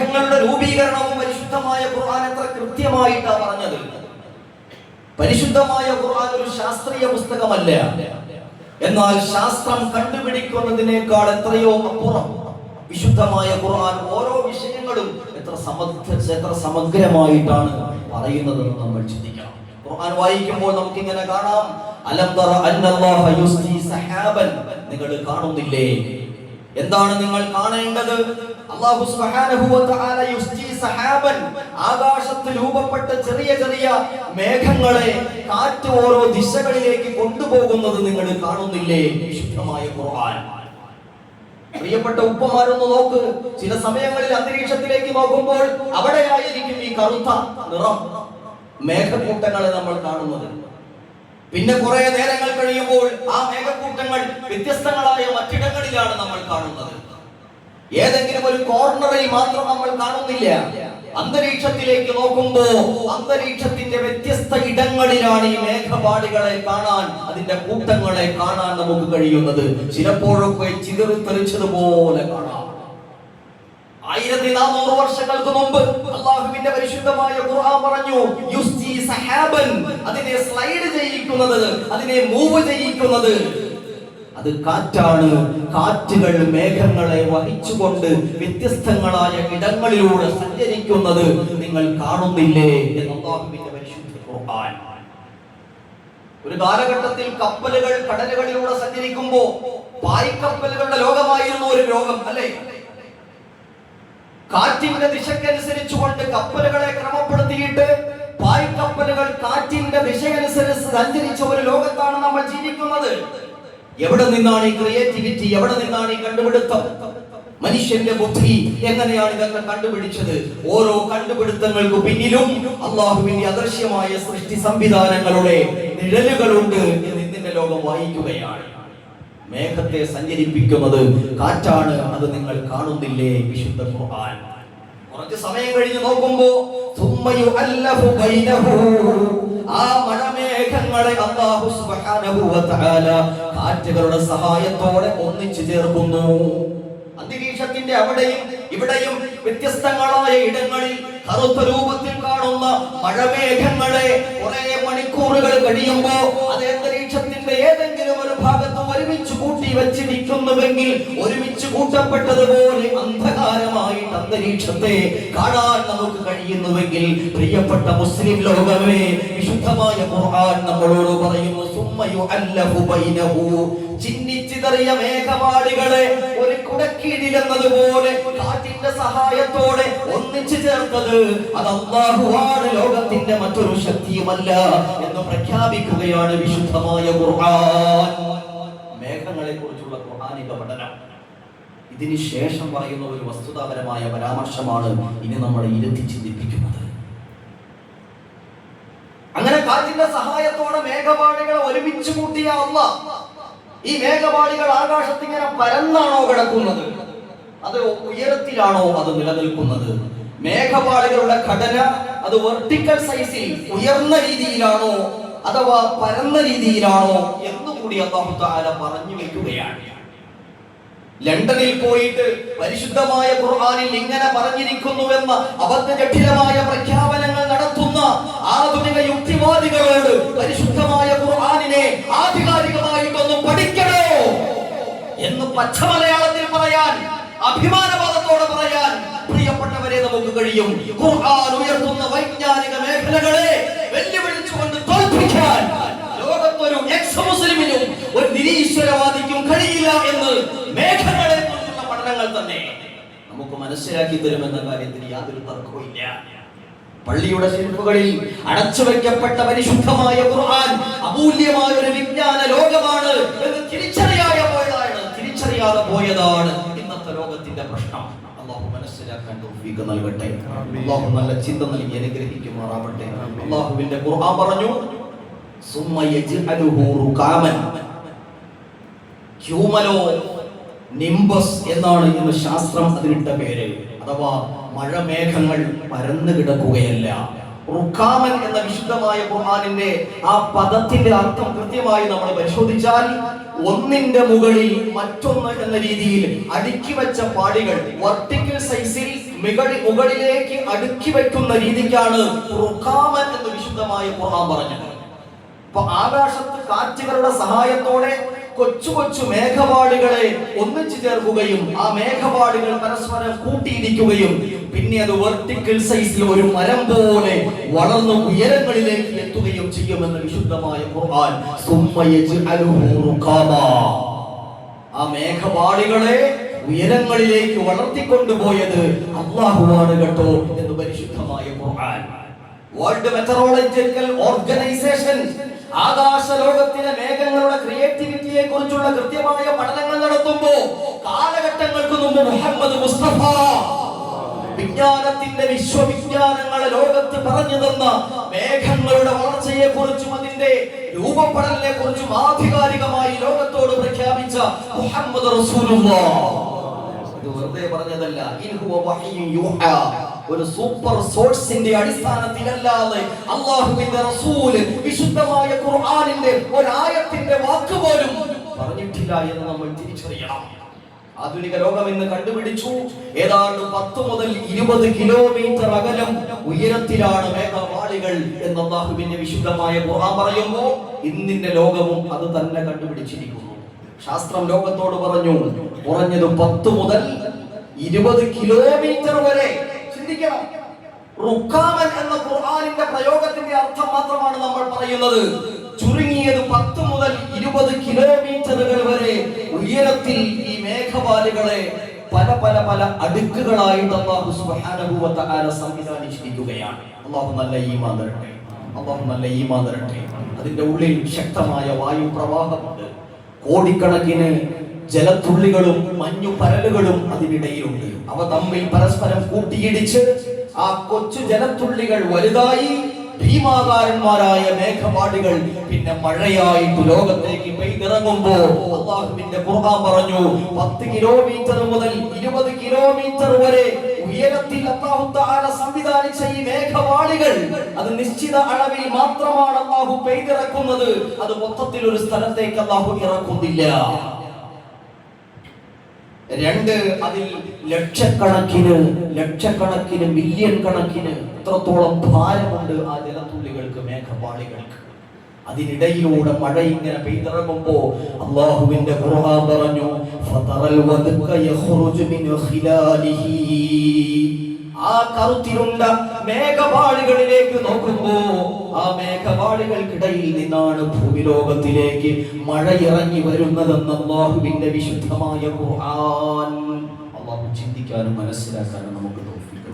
മേഘങ്ങളുടെ രൂപീകരണവും പരിശുദ്ധമായ ഖുർആൻ എത്ര കൃത്യമായിട്ടാണ് പറഞ്ഞത്. പരിശുദ്ധമായ ഖുർആൻ ഒരു ശാസ്ത്രീയ പുസ്തകമല്ല, എന്നാൽ ശാസ്ത്രം കണ്ടുപിടിക്കുന്നതിനേക്കാൾ എത്രയോ അപ്പുറം വിശുദ്ധമായ ഖുർആൻ ഓരോ വിഷയങ്ങളും എത്ര സമഗ്രമായിട്ടാണ് പറയുന്നതെന്ന് നമ്മൾ ചിന്തിക്കണം. ഖുർആൻ വായിക്കുമ്പോൾ നമുക്ക് ഇങ്ങനെ കാണാം, അലം തറ അന്നല്ലാഹ യുസ്ജി സഹാബൻ, നിങ്ങൾ കാണുന്നില്ലേ? എന്താണ് നിങ്ങൾ കാണേണ്ടത്? അല്ലാഹു സുബ്ഹാനഹു വ തആല യുസ്ജി സഹാബൻ, ആകാശത്തിൽ രൂപപ്പെട്ട ചെറിയ ചെറിയ മേഘങ്ങളെ കാറ്റ് ഓരോ ദിശകളിലേക്ക് കൊണ്ടുപോകുന്നത് നിങ്ങൾ കാണുന്നില്ലേ? വിശുദ്ധമായ ഖുർആൻ. പ്രിയപ്പെട്ട ഉപ്പമാരൊന്ന് നോക്ക്, ചില സമയങ്ങളിൽ അന്തരീക്ഷത്തിലേക്ക് നോക്കുമ്പോൾ അവിടെയായിരിക്കും ഈ കറുത്ത നിറം മേഘക്കൂട്ടങ്ങളെ നമ്മൾ കാണുന്നത്. പിന്നെ കുറെ നേരങ്ങൾ കഴിയുമ്പോൾ ആ മേഘക്കൂട്ടങ്ങൾ വ്യത്യസ്തങ്ങളായ മറ്റിടങ്ങളിലാണ് നമ്മൾ കാണുന്നത്. ഏതെങ്കിലും ഒരു കോർണറിൽ മാത്രം നമ്മൾ കാണുന്നില്ല. അന്തരീക്ഷത്തിലേക്ക് നോക്കുമ്പോൾ അന്തരീക്ഷത്തിന്റെ വ്യത്യസ്ത ഇടങ്ങളിലാണ് ഈ മേഘപാളികളെ കാണാൻ, അതിന്റെ കൂട്ടങ്ങളെ കാണാൻ നമുക്ക് കഴിയുന്നത്. ചിലപ്പോഴൊക്കെ ചിതറിത്തെറിച്ചതുപോലെ കാണാം. 1400 വർഷങ്ങൾക്ക് മുമ്പ് അല്ലാഹുവിന്റെ പരിശുദ്ധമായ ഖുർആൻ പറഞ്ഞു, യുസ്ജി സഹാബൻ, അതിനെ സ്ലൈഡ് ചെയ്യിക്കുന്നത്, അതിനെ മൂവ് ചെയ്യിക്കുന്നത് അത് കാറ്റാണ്. കാറ്റുകൾ മേഘങ്ങളെ വഹിച്ചുകൊണ്ട് വ്യത്യസ്തങ്ങളായ ഇടങ്ങളിലൂടെ സഞ്ചരിക്കുന്നത് നിങ്ങൾ കാണുന്നില്ലേ എന്ന് അല്ലാഹുവിന്റെ പരിശുദ്ധ ഖുർആൻ. ഒരു കാലഘട്ടത്തിൽ കപ്പലുകൾ കടലുകളിലൂടെ സഞ്ചരിക്കുമ്പോൾ പായ്ക്കപ്പലുകളുടെ ലോകമായിരുന്നു ഒരു ലോകം, അല്ലേ? കാറ്റിന്റെ ദിശക്കനുസരിച്ചുകൊണ്ട് കപ്പലുകളെ ക്രമപ്പെടുത്തിയിട്ട് പായ്ക്കപ്പലുകൾ കാറ്റിന്റെ ദിശയനുസരിച്ച് സഞ്ചരിച്ച ഒരു ലോകത്താണ് നമ്മൾ ജീവിക്കുന്നത്. എവിടെ നിന്നാണ് ഈ ക്രിയേറ്റിവിറ്റി? എവിടെ നിന്നാണ് ഈ കണ്ടുപിടുത്തം? മനുഷ്യന്റെ ബുദ്ധി എങ്ങനെയാണ് ഇതൊക്കെ കണ്ടുപിടിച്ചത്? ഓരോ കണ്ടുപിടുത്തങ്ങൾക്ക് പിന്നിലും അല്ലാഹുവിന്റെ അദൃശ്യമായ സൃഷ്ടി സംവിധാനങ്ങളുടെ നിഴലുകളുണ്ട് എന്ന് ഇന്നിന്റെ ലോകം വായിക്കുകയാണ്. മേഘത്തെ സഞ്ചരിപ്പിക്കുന്നത് കാറ്റാണ്, അത് നിങ്ങൾ കാണുന്നില്ലേ? വിശുദ്ധ ഖുർആൻ. കുറച്ച് സമയം കഴിഞ്ഞ് നോക്കുമ്പോ ആ മഴമേഘങ്ങളെ അല്ലാഹു സുബ്ഹാനഹു വ തആല കാറ്റുകളുടെ സഹായത്തോടെ ഒന്നിച്ചു ചേർക്കുന്നു. അന്തരീക്ഷത്തിന്റെ അവിടെയും ഇവിടെയും വ്യത്യസ്തങ്ങളായ ഇടങ്ങളിൽ കറുത്ത രൂപത്തിൽ കാണുന്ന മഴമേഘങ്ങളെ കുറെ മണിക്കൂറുകൾ കഴിയുമ്പോ അത് അന്തരീക്ഷത്തിന്റെ ഏതെങ്കിലും ഒരു ഭാഗത്ത് ഒരുമിച്ച് കൂട്ടി വെച്ചിരിക്കുന്നുവെങ്കിൽ ഒരുമിച്ച് കൂട്ടപ്പെട്ടതുപോലെ അന്ധകാരമായിട്ട് അന്തരീക്ഷത്തെ കാണാൻ നമുക്ക് കഴിയുന്നുവെങ്കിൽ, പ്രിയപ്പെട്ട മുസ്ലിം ലോകമേ, വിശുദ്ധമായ ഖുർആൻ നമ്മളോട് പറയുന്നു, ചിന്നിച്ചിതറിയ മേഘപാളികളെ ഒരു കുടക്കീഴിലെന്നതുപോലെ കാറ്റിന്റെ സഹായത്തോടെ ഒന്നിച്ചു ചേർത്തത് അത് അല്ലാഹുവാണ്, ലോകത്തിന്റെ മറ്റൊരു ശക്തിയുമല്ല എന്ന് പ്രഖ്യാപിക്കുകയാണ് വിശുദ്ധമായ ഖുർആൻ. മേഘങ്ങളെ കുറിച്ചുള്ള ഖുർആനിക പഠനം. ഇതിന് ശേഷം പറയുന്ന ഒരു വസ്തുതാപരമായ പരാമർശമാണ് ഇനി നമ്മളെ ഇരുത്തി ചിന്തിപ്പിക്കുന്നത്. അങ്ങനെ കാറ്റിന്റെ സഹായത്തോടെ മേഘപാളികളെ ഒരുമിച്ച് കൂട്ടിയ അല്ലാഹ്, ഈ മേഘപാളികൾ ആകാശത്തിങ്ങനെ പരന്നാണോ കിടക്കുന്നത്, അത് ഉയരത്തിലാണോ അത് നിലനിൽക്കുന്നത്? മേഘപാളികളുടെ ഘടന അത് വെർട്ടിക്കൽ സൈസിൽ ഉയർന്ന രീതിയിലാണോ അഥവാ പരന്ന രീതിയിലാണോ എന്നുകൂടി അല്ലാഹു തആല പറഞ്ഞു വെക്കുകയാണ്. ലണ്ടനിൽ പോയിട്ട് പരിശുദ്ധമായ ഖുർആനിൽ ഇങ്ങനെ പറഞ്ഞിരിക്കുന്നുവെന്ന അബദ്ധജഠിലമായ പ്രഖ്യാപനങ്ങൾ നടത്തുന്ന ആധുനിക യുക്തിവാദികളോട് പരിശുദ്ധമായ ഖുർആനിനെ ആധികാരികമായിട്ടൊന്ന് പഠിക്കണോ എന്ന് പച്ചമലയാളത്തിൽ പറയാൻ, അഭിമാനവാദത്തോടെ പറയാൻ പ്രിയപ്പെട്ടവരെ നമുക്ക് കഴിയും. ഖുർആൻ ഉയർത്തുന്ന വൈജ്ഞാനിക മേഖലകളെ വെല്ലുവിളിച്ചുകൊണ്ട് തോൽപ്പിക്കാൻ ലോകത്തൊരു എക്സ് മുസ്ലിമിനും ഒരു നിരീശ്വരവാദിക്കും കഴിയില്ല എന്ന് മേഘങ്ങളെ കുറിച്ചുള്ള പഠനങ്ങൾ തന്നെ നമുക്ക് മനസ്സിലാക്കി തരുമെന്ന കാര്യത്തിൽ യാതൊരു തർക്കവുമില്ല. പള്ളിയുടെ ശില്പുകളിൽ അടച്ചുവെക്കപ്പെട്ട പരിശുദ്ധമായ ഖുർആൻ അമൂല്യമായ ഒരു വിജ്ഞാന ലോകമാണ് എന്ന് തിരിച്ചറിയാതെ പോയതാണ് ഇന്നത്തെ ലോകത്തിന്റെ പ്രശ്നം. അല്ലാഹു മനസ്സിലാക്കാൻ തൗഫീഖ് നൽകട്ടെ. അല്ലാഹു നല്ല ചിന്ത നൽകി അനുഗ്രഹിക്കുമാറാവട്ടെ. അല്ലാഹുവിന്റെ ഖുർആൻ പറഞ്ഞു, സുമ്മ യജ്അലുഹു റുകാമൻ, ക്യൂമലോ നിംബസ് എന്നാണ് ഇന്ന് ശാസ്ത്രം അതിനിട്ട പേര്. അഥവാ മഴമേഘങ്ങൾ പരന്നു കിടക്കുകയല്ല. റുകാമൻ എന്ന വിശുദ്ധമായ ഖുർആനിന്റെ ആ പദത്തിന്റെ അർത്ഥം കൃത്യമായി നമ്മൾ പരിശോധിച്ചാൽ ഒന്നിന്റെ മുകളിൽ മറ്റൊന്ന് എന്ന രീതിയിൽ അടുക്കി വെച്ച പാളികൾ, വെർട്ടിക്കൽ സൈസിൽ മുകളിലേക്ക് അടുക്കി വെക്കുന്ന രീതിക്കാണ് റുഖാമൻ എന്ന് വിശുദ്ധമായ ഖുർആൻ പറഞ്ഞത്. അപ്പൊ ആകാശത്ത് കാറ്റുകളുടെ സഹായത്തോടെ കൊച്ചു കൊച്ചു മേഘപാളികളെ ഒന്നിച്ചു ചേർക്കുകയും ആ മേഘപാളികൾ പരസ്പരം കൂട്ടിയിടിക്കുകയും പിന്നെ അത് വെർട്ടിക്കൽ സൈസിൽ ഒരു മരം പോലെ വളർന്നു ഉയരങ്ങളിലേക്ക് എത്തുകയും ചെയ്യുമെന്ന് വിശുദ്ധമായ ഖുർആൻ. ആ മേഘപാളികളെ ഉയരങ്ങളിലേക്ക് വളർത്തിക്കൊണ്ടുപോയത് അല്ലാഹുവാണ് കേട്ടോ എന്ന് പരിശുദ്ധമായ ഖുർആൻ. വേൾഡ് മെറ്ററോളജിക്കൽ ഓർഗനൈസേഷൻ ആകാശ ലോകത്തിലെ മേഘങ്ങളുടെ ക്രിയേറ്റിവിറ്റിയെ കുറിച്ചുള്ള കൃത്യമായ പഠനങ്ങൾ നടത്തുമ്പോ കാലഘട്ടങ്ങൾക്ക് മുമ്പ് മുഹമ്മദ് മുസ്തഫ വിജ്ഞാനത്തിന്റെ വിശ്വവിജ്ഞാനങ്ങളെ ലോകത്ത് പറഞ്ഞു തന്ന മേഘങ്ങളുടെ വളർച്ചയെ കുറിച്ചും അതിന്റെ രൂപപ്പെടലിനെ കുറിച്ചും ആധികാരികമായി ലോകത്തോട് പ്രഖ്യാപിച്ച മുഹമ്മദ് റസൂലുള്ളാഹ്. ഇത് വെറുതെ പറഞ്ഞതല്ല. ഇൻഹുവ വഹയ്യുൻ യൂഹാ, ഒരു സൂപ്പർ സോഴ്സിന്റെ അടിസ്ഥാനത്തിലല്ലാതെ അല്ലാഹുവിന്റെ റസൂൽ വിശുദ്ധമായ ഖുർആനിന്റെ ഒരായത്തിന്റെ വാക്ക് പോലും പറഞ്ഞിട്ടില്ല എന്ന് നമ്മൾ തിരിച്ചറിയണം. ആധുനിക ലോകം ഇന്ന് കണ്ടുപിടിച്ചു ഏതാണ്ട് 10 മുതൽ 20 കിലോമീറ്റർ അകലം ഉയരത്തിലാണ് മേഘപാളികൾ എന്ന് അല്ലാഹുവിന്റെ വിശുദ്ധമായ ഖുർആൻ പറയുമ്പോൾ ഇന്നിന്റെ ലോകവും അത് തന്നെ കണ്ടുപിടിച്ചിരിക്കുന്നു. ശാസ്ത്രം ലോകത്തോട് പറഞ്ഞു കുറഞ്ഞത് 10 മുതൽ 20 കിലോമീറ്റർ വരെ. ചിന്തിക്കണം, റുഖാമൻ എന്ന ഖുർആനിന്റെ പ്രയോഗത്തിന്റെ അർത്ഥം മാത്രമാണ് നമ്മൾ പറയുന്നത്. ചുരുങ്ങിയത് 10 മുതൽ 20 കിലോമീറ്ററുകൾ വരെ ഉയരത്തിൽ ഈ മേഘപാളികളെ പല പല പല അടുക്കുകളായിട്ട് അല്ലാഹു സുബ്ഹാനഹു വ തആല സംവിധാനിച്ചിരിക്കുകയാണ്. അല്ലാഹു നല്ല ഈമാൻ തരട്ടെ, അല്ലാഹു നല്ല ഈമാൻ തരട്ടെ. അതിന്റെ ഉള്ളിൽ ശക്തമായ വായു പ്രവാഹമുണ്ട്. കോടിക്കണക്കിന് ജലത്തുള്ളികളും മഞ്ഞു പരലുകളും അതിനിടയിലുണ്ട്. അവ തമ്മിൽ പരസ്പരം കൂട്ടിയിടിച്ച് ആ കൊച്ചു ജലത്തുള്ളികൾ വലുതായി ഭീമാകാരന്മാരായ മേഘപാളികൾ പിന്നെ മഴയായിട്ട് ലോകത്തേക്ക് പെയ്തിറങ്ങുമ്പോ അല്ലാഹുവിന്റെ ഖുർആൻ പറഞ്ഞു 10 കിലോമീറ്റർ മുതൽ 20 കിലോമീറ്റർ വരെ ഉയരത്തിൽ അല്ലാഹു തആല സംവിധാനിച്ച ഈ മേഘപാളികൾ അത് നിശ്ചിത അളവിൽ മാത്രമാണ് അല്ലാഹു പെയ്തിറക്കുന്നത്. അത് മൊത്തത്തിൽ ഒരു സ്ഥലത്തേക്ക് അല്ലാഹു ഇറക്കുന്നില്ല. 2, അതിൽ ലക്ഷക്കണക്കിന് മില്യൺ കണക്കിന് ഇത്രത്തോളം ഭാരമുണ്ട് ആ ജലത്തുള്ളികൾക്ക്, മേഘപാളികൾക്ക്. അതിനിടയിലൂടെ മഴ ഇങ്ങനെ പെയ്തിറങ്ങുമ്പോ അല്ലാഹുവിന്റെ ഖുർആൻ പറഞ്ഞു ഫതറൽ വദ്ക യഖ്റുജു മിൻ ഖിലാലിഹി. ആ കറുത്തിരുണ്ട മേഘപാളികളിലേക്ക് നോക്കുമ്പോ ആ മേഘപാളികൾക്കിടയിൽ നിന്നാണ് ഭൂമിലോകത്തിലേക്ക് മഴ ഇറങ്ങി വരുന്നതെന്ന് അല്ലാഹുവിന്റെ വിശുദ്ധമായ ഖുർആൻ. അല്ലാഹു ചിന്തിക്കാനും മനസ്സിലാക്കാനും നമുക്ക് തൗഫീഖ്